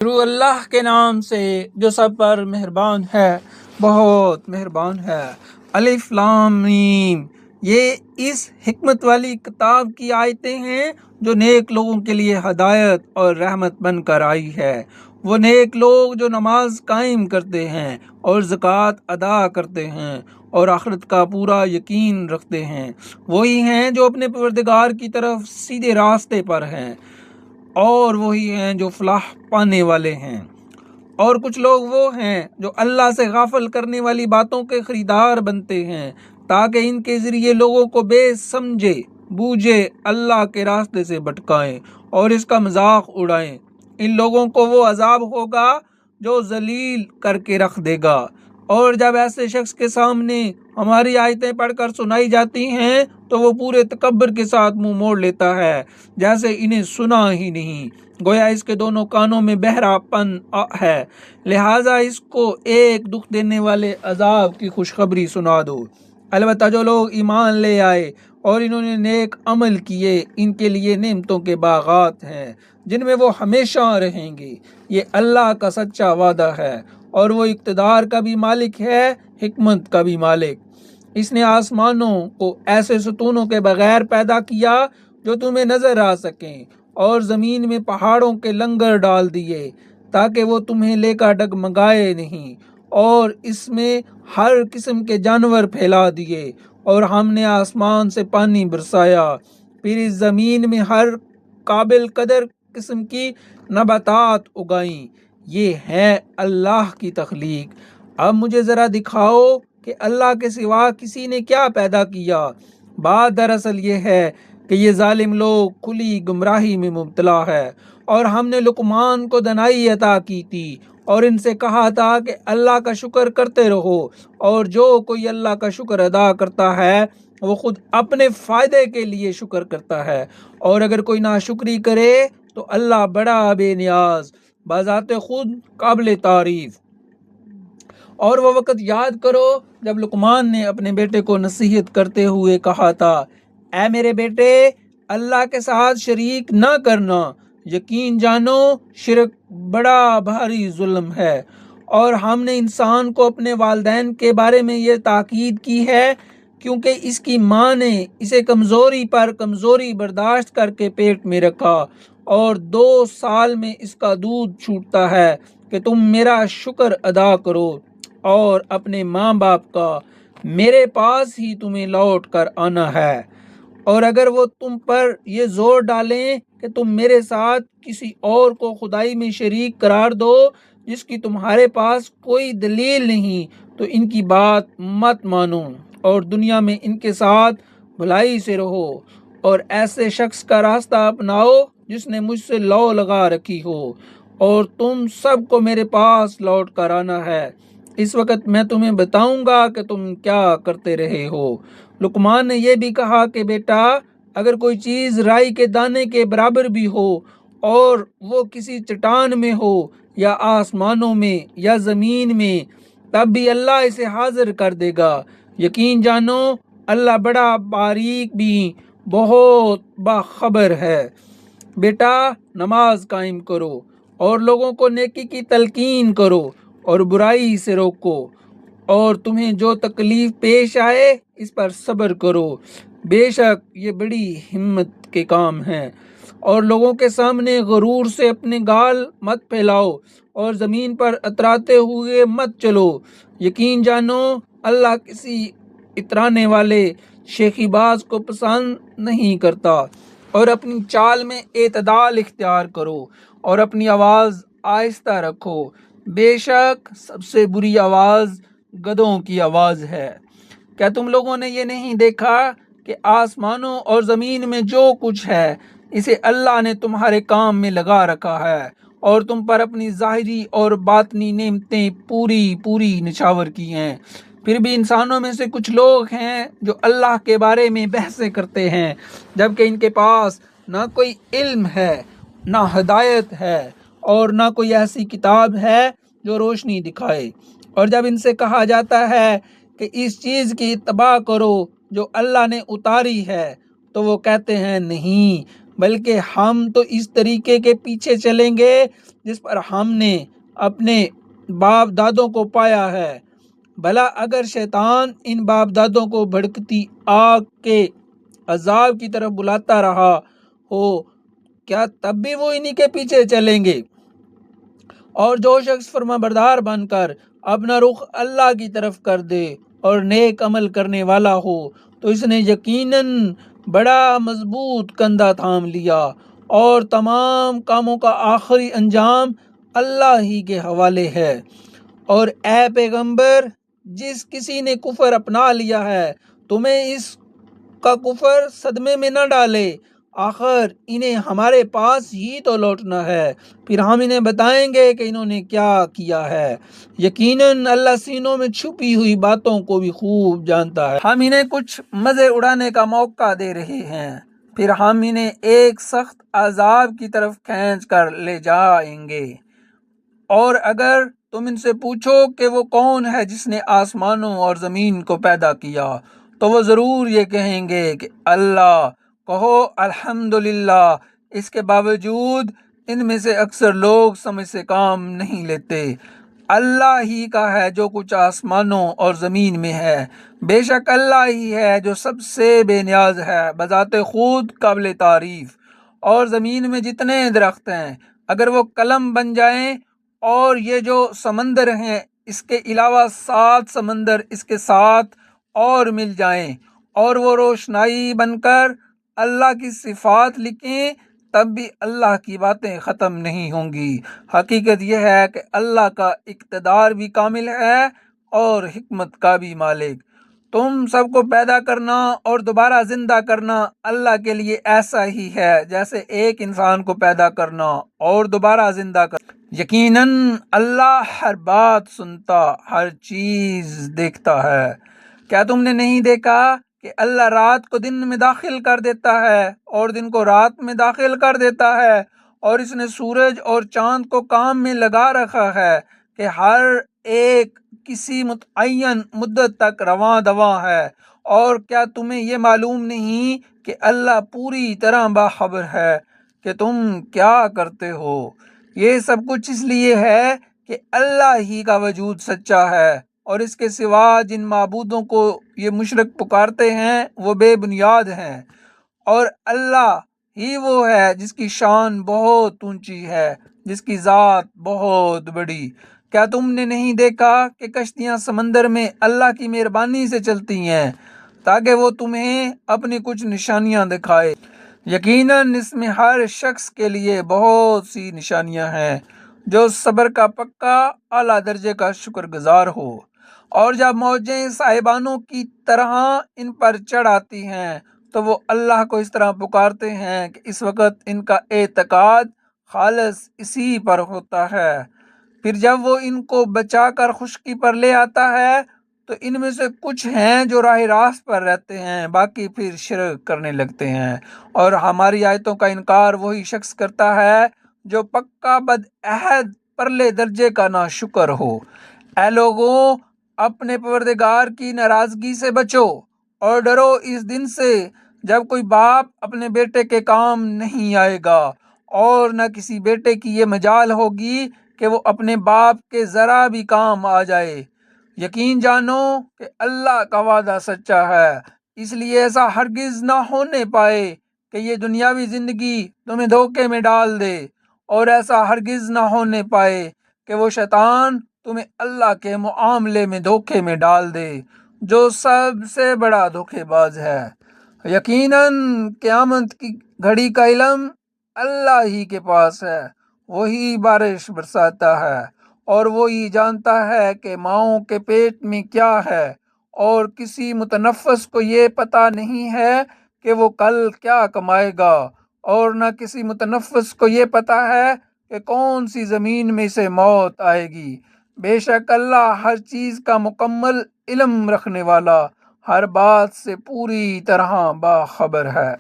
شروع اللہ کے نام سے جو سب پر مہربان ہے، بہت مہربان ہے۔ الف لام میم، یہ اس حکمت والی کتاب کی آیتیں ہیں جو نیک لوگوں کے لیے ہدایت اور رحمت بن کر آئی ہے۔ وہ نیک لوگ جو نماز قائم کرتے ہیں اور زکوٰۃ ادا کرتے ہیں اور آخرت کا پورا یقین رکھتے ہیں، وہی ہیں جو اپنے پروردگار کی طرف سیدھے راستے پر ہیں، اور وہی ہیں جو فلاح پانے والے ہیں۔ اور کچھ لوگ وہ ہیں جو اللہ سے غافل کرنے والی باتوں کے خریدار بنتے ہیں تاکہ ان کے ذریعے لوگوں کو بے سمجھے بوجھے اللہ کے راستے سے بھٹکائیں اور اس کا مذاق اڑائیں۔ ان لوگوں کو وہ عذاب ہوگا جو ذلیل کر کے رکھ دے گا۔ اور جب ایسے شخص کے سامنے ہماری آیتیں پڑھ کر سنائی جاتی ہیں تو وہ پورے تکبر کے ساتھ منہ موڑ لیتا ہے جیسے انہیں سنا ہی نہیں، گویا اس کے دونوں کانوں میں بہرا پن ہے، لہٰذا اس کو ایک دکھ دینے والے عذاب کی خوشخبری سنا دو۔ البتہ جو لوگ ایمان لے آئے اور انہوں نے نیک عمل کیے، ان کے لیے نعمتوں کے باغات ہیں جن میں وہ ہمیشہ رہیں گے۔ یہ اللہ کا سچا وعدہ ہے اور وہ اقتدار کا بھی مالک ہے، حکمت کا بھی مالک۔ اس نے آسمانوں کو ایسے ستونوں کے بغیر پیدا کیا جو تمہیں نظر آ سکیں، اور زمین میں پہاڑوں کے لنگر ڈال دیے تاکہ وہ تمہیں لے کر ڈگمگائے نہیں، اور اس میں ہر قسم کے جانور پھیلا دیے، اور ہم نے آسمان سے پانی برسایا، پھر اس زمین میں ہر قابل قدر قسم کی نباتات اگائیں۔ یہ ہے اللہ کی تخلیق۔ اب مجھے ذرا دکھاؤ کہ اللہ کے سوا کسی نے کیا پیدا کیا۔ بات دراصل یہ ہے کہ یہ ظالم لوگ کھلی گمراہی میں مبتلا ہے۔ اور ہم نے لقمان کو دانائی عطا کی تھی اور ان سے کہا تھا کہ اللہ کا شکر کرتے رہو، اور جو کوئی اللہ کا شکر ادا کرتا ہے وہ خود اپنے فائدے کے لیے شکر کرتا ہے، اور اگر کوئی ناشکری کرے تو اللہ بڑا بے نیاز، بذات خود قابل تعریف۔ اور وہ وقت یاد کرو جب لقمان نے اپنے بیٹے کو نصیحت کرتے ہوئے کہا تھا، اے میرے بیٹے، اللہ کے ساتھ شریک نہ کرنا، یقین جانو شرک بڑا بھاری ظلم ہے۔ اور ہم نے انسان کو اپنے والدین کے بارے میں یہ تاکید کی ہے کیونکہ اس کی ماں نے اسے کمزوری پر کمزوری برداشت کر کے پیٹ میں رکھا، اور 2 سال میں اس کا دودھ چھوٹتا ہے کہ تم میرا شکر ادا کرو اور اپنے ماں باپ کا، میرے پاس ہی تمہیں لوٹ کر آنا ہے۔ اور اگر وہ تم پر یہ زور ڈالیں کہ تم میرے ساتھ کسی اور کو خدائی میں شریک قرار دو جس کی تمہارے پاس کوئی دلیل نہیں، تو ان کی بات مت مانو اور دنیا میں ان کے ساتھ بھلائی سے رہو، اور ایسے شخص کا راستہ اپناؤ جس نے مجھ سے لو لگا رکھی ہو، اور تم سب کو میرے پاس لوٹ کر آنا ہے۔ اس وقت میں تمہیں بتاؤں گا کہ تم کیا کرتے رہے ہو۔ لقمان نے یہ بھی کہا کہ بیٹا، اگر کوئی چیز رائی کے دانے کے برابر بھی ہو اور وہ کسی چٹان میں ہو یا آسمانوں میں یا زمین میں، تب بھی اللہ اسے حاضر کر دے گا۔ یقین جانو اللہ بڑا باریک بھی بہت باخبر ہے۔ بیٹا، نماز قائم کرو اور لوگوں کو نیکی کی تلقین کرو اور برائی سے روکو، اور تمہیں جو تکلیف پیش آئے اس پر صبر کرو، بے شک یہ بڑی ہمت کے کام ہیں۔ اور لوگوں کے سامنے غرور سے اپنے گال مت پھیلاؤ اور زمین پر اتراتے ہوئے مت چلو۔ یقین جانو اللہ کسی اترانے والے شیخی باز کو پسند نہیں کرتا۔ اور اپنی چال میں اعتدال اختیار کرو اور اپنی آواز آہستہ رکھو، بے شک سب سے بری آواز گدھوں کی آواز ہے۔ کیا تم لوگوں نے یہ نہیں دیکھا کہ آسمانوں اور زمین میں جو کچھ ہے اسے اللہ نے تمہارے کام میں لگا رکھا ہے، اور تم پر اپنی ظاہری اور باطنی نعمتیں پوری نچھاور کی ہیں۔ پھر بھی انسانوں میں سے کچھ لوگ ہیں جو اللہ کے بارے میں بحثیں کرتے ہیں جبکہ ان کے پاس نہ کوئی علم ہے، نہ ہدایت ہے، اور نہ کوئی ایسی کتاب ہے جو روشنی دکھائے۔ اور جب ان سے کہا جاتا ہے کہ اس چیز کی اتباع کرو جو اللہ نے اتاری ہے، تو وہ کہتے ہیں نہیں، بلکہ ہم تو اس طریقے کے پیچھے چلیں گے جس پر ہم نے اپنے باپ دادوں کو پایا ہے۔ بھلا اگر شیطان ان باپ دادوں کو بھڑکتی آگ کے عذاب کی طرف بلاتا رہا ہو، کیا تب بھی وہ انہی کے پیچھے چلیں گے؟ اور جو شخص فرما بردار بن کر اپنا رخ اللہ کی طرف کر دے اور نیک عمل کرنے والا ہو تو اس نے یقیناً بڑا مضبوط کندھا تھام لیا، اور تمام کاموں کا آخری انجام اللہ ہی کے حوالے ہے۔ اور اے پیغمبر، جس کسی نے کفر اپنا لیا ہے تمہیں اس کا کفر صدمے میں نہ ڈالے، آخر انہیں ہمارے پاس ہی تو لوٹنا ہے، پھر ہم انہیں بتائیں گے کہ انہوں نے کیا کیا ہے۔ یقیناً اللہ سینوں میں چھپی ہوئی باتوں کو بھی خوب جانتا ہے۔ ہم انہیں کچھ مزے اڑانے کا موقع دے رہے ہیں، پھر ہم انہیں ایک سخت عذاب کی طرف کھینچ کر لے جائیں گے۔ اور اگر تم ان سے پوچھو کہ وہ کون ہے جس نے آسمانوں اور زمین کو پیدا کیا، تو وہ ضرور یہ کہیں گے کہ اللہ۔ کہو الحمدللہ، اس کے باوجود ان میں سے اکثر لوگ سمجھ سے کام نہیں لیتے۔ اللہ ہی کا ہے جو کچھ آسمانوں اور زمین میں ہے، بے شک اللہ ہی ہے جو سب سے بے نیاز ہے، بذات خود قابل تعریف۔ اور زمین میں جتنے درخت ہیں اگر وہ قلم بن جائیں، اور یہ جو سمندر ہیں اس کے علاوہ 7 سمندر اس کے ساتھ اور مل جائیں اور وہ روشنائی بن کر اللہ کی صفات لکھیں، تب بھی اللہ کی باتیں ختم نہیں ہوں گی۔ حقیقت یہ ہے کہ اللہ کا اقتدار بھی کامل ہے اور حکمت کا بھی مالک۔ تم سب کو پیدا کرنا اور دوبارہ زندہ کرنا اللہ کے لیے ایسا ہی ہے جیسے ایک انسان کو پیدا کرنا اور دوبارہ زندہ کرنا۔ یقیناً اللہ ہر بات سنتا، ہر چیز دیکھتا ہے۔ کیا تم نے نہیں دیکھا کہ اللہ رات کو دن میں داخل کر دیتا ہے اور دن کو رات میں داخل کر دیتا ہے، اور اس نے سورج اور چاند کو کام میں لگا رکھا ہے کہ ہر ایک کسی متعین مدت تک رواں دواں ہے۔ اور کیا تمہیں یہ معلوم نہیں کہ اللہ پوری طرح باخبر ہے کہ تم کیا کرتے ہو؟ یہ سب کچھ اس لیے ہے کہ اللہ ہی کا وجود سچا ہے، اور اس کے سوا جن معبودوں کو یہ مشرک پکارتے ہیں وہ بے بنیاد ہیں، اور اللہ ہی وہ ہے جس کی شان بہت اونچی ہے، جس کی ذات بہت بڑی۔ کیا تم نے نہیں دیکھا کہ کشتیاں سمندر میں اللہ کی مہربانی سے چلتی ہیں تاکہ وہ تمہیں اپنی کچھ نشانیاں دکھائے؟ یقیناً اس میں ہر شخص کے لیے بہت سی نشانیاں ہیں جو صبر کا پکا اعلیٰ درجے کا شکر گزار ہو۔ اور جب موجیں صاحبانوں کی طرح ان پر چڑھ آتی ہیں تو وہ اللہ کو اس طرح پکارتے ہیں کہ اس وقت ان کا اعتقاد خالص اسی پر ہوتا ہے۔ پھر جب وہ ان کو بچا کر خشکی پر لے آتا ہے تو ان میں سے کچھ ہیں جو راہ راست پر رہتے ہیں، باقی پھر شرک کرنے لگتے ہیں۔ اور ہماری آیتوں کا انکار وہی شخص کرتا ہے جو پکا بدعہد پرلے درجے کا ناشکر ہو۔ اے لوگوں، اپنے پروردگار کی ناراضگی سے بچو اور ڈرو اس دن سے جب کوئی باپ اپنے بیٹے کے کام نہیں آئے گا، اور نہ کسی بیٹے کی یہ مجال ہوگی کہ وہ اپنے باپ کے ذرا بھی کام آ جائے۔ یقین جانو کہ اللہ کا وعدہ سچا ہے، اس لیے ایسا ہرگز نہ ہونے پائے کہ یہ دنیاوی زندگی تمہیں دھوکے میں ڈال دے، اور ایسا ہرگز نہ ہونے پائے کہ وہ شیطان تمہیں اللہ کے معاملے میں دھوکے میں ڈال دے، جو سب سے بڑا دھوکے باز ہے۔ یقیناً قیامت کی گھڑی کا علم اللہ ہی کے پاس ہے، وہی بارش برساتا ہے، اور وہی جانتا ہے کہ ماؤں کے پیٹ میں کیا ہے، اور کسی متنفس کو یہ پتہ نہیں ہے کہ وہ کل کیا کمائے گا، اور نہ کسی متنفس کو یہ پتہ ہے کہ کون سی زمین میں سے موت آئے گی۔ بے شک اللہ ہر چیز کا مکمل علم رکھنے والا، ہر بات سے پوری طرح باخبر ہے۔